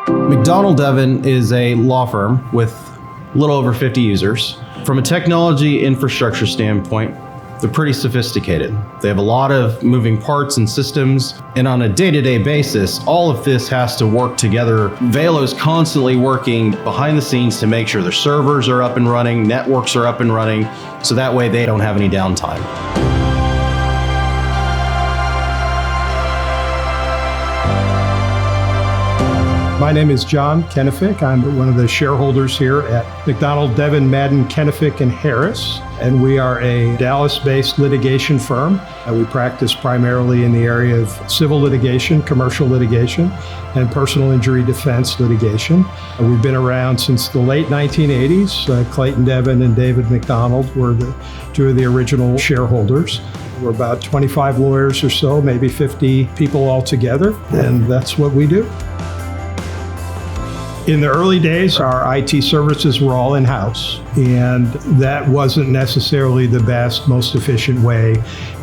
McDonald Devon is a law firm with a little over 50 users. From a technology infrastructure standpoint, they're pretty sophisticated. They have a lot of moving parts and systems, and on a day-to-day basis, all of this has to work together. Velo's constantly working behind the scenes to make sure their servers are up and running, networks are up and running, so that way they don't have any downtime. My name is John Kenefick. I'm one of the shareholders here at McDonald, Devon, Madden, Kenefick, and Harris. And we are a Dallas-based litigation firm. We practice primarily in the area of civil litigation, commercial litigation, and personal injury defense litigation. We've been around since the late 1980s. Clayton Devon and David McDonald were two of the original shareholders. We're about 25 lawyers or so, maybe 50 people altogether, and that's what we do. In the early days, our IT services were all in-house, and that wasn't necessarily the best, most efficient way.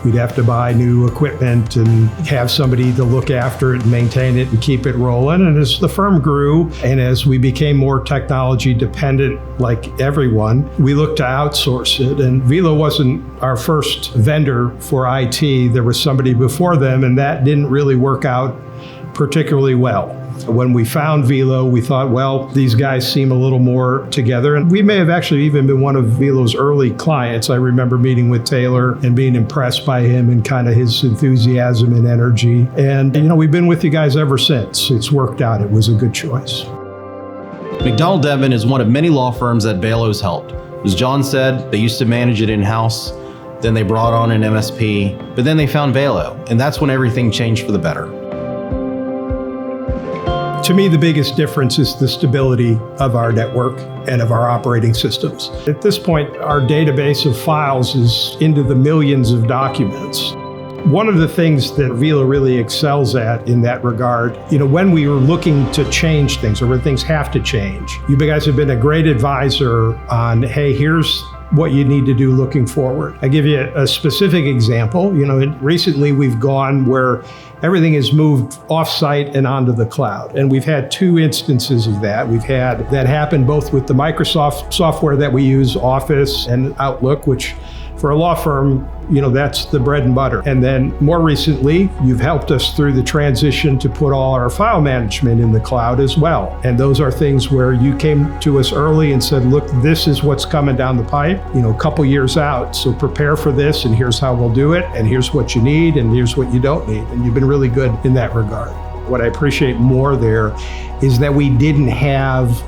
We'd have to buy new equipment and have somebody to look after it and maintain it and keep it rolling. And as the firm grew, and as we became more technology dependent like everyone, we looked to outsource it. And Velo wasn't our first vendor for IT. There was somebody before them, and that didn't really work out particularly well. When we found Velo, we thought, well, these guys seem a little more together. And we may have actually even been one of Velo's early clients. I remember meeting with Taylor and being impressed by him and kind of his enthusiasm and energy. And, we've been with you guys ever since. It's worked out. It was a good choice. McDonald Devon is one of many law firms that Velo's helped. As John said, they used to manage it in-house. Then they brought on an MSP, but then they found Velo. And that's when everything changed for the better. To me, the biggest difference is the stability of our network and of our operating systems. At this point, our database of files is into the millions of documents. One of the things that Velo really excels at in that regard, when we were looking to change things or when things have to change, you guys have been a great advisor on, hey, here's what you need to do looking forward. I give you a specific example. Recently we've gone where everything is moved off-site and onto the cloud. And we've had two instances of that. We've had that happen both with the Microsoft software that we use, Office and Outlook, which for a law firm, that's the bread and butter. And then more recently, you've helped us through the transition to put all our file management in the cloud as well. And those are things where you came to us early and said, look, this is what's coming down the pipe, a couple years out. So prepare for this, and here's how we'll do it, and here's what you need, and here's what you don't need. And you've been really good in that regard. What I appreciate more there is that we didn't have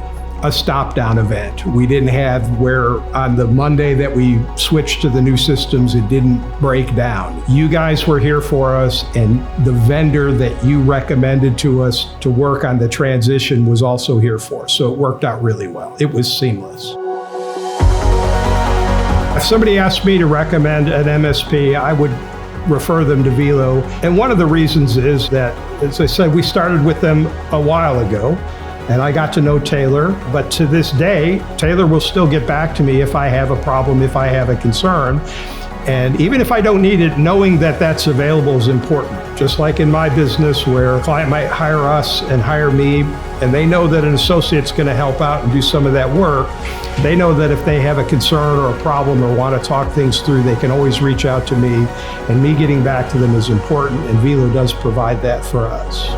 a stop-down event. We didn't have where on the Monday that we switched to the new systems, it didn't break down. You guys were here for us, and the vendor that you recommended to us to work on the transition was also here for us. So it worked out really well. It was seamless. If somebody asked me to recommend an MSP, I would refer them to Velo. And one of the reasons is that, as I said, we started with them a while ago. And I got to know Taylor, but to this day, Taylor will still get back to me if I have a problem, if I have a concern. And even if I don't need it, knowing that that's available is important. Just like in my business where a client might hire us and hire me, and they know that an associate's gonna help out and do some of that work, they know that if they have a concern or a problem or wanna talk things through, they can always reach out to me, and me getting back to them is important, and Velo does provide that for us.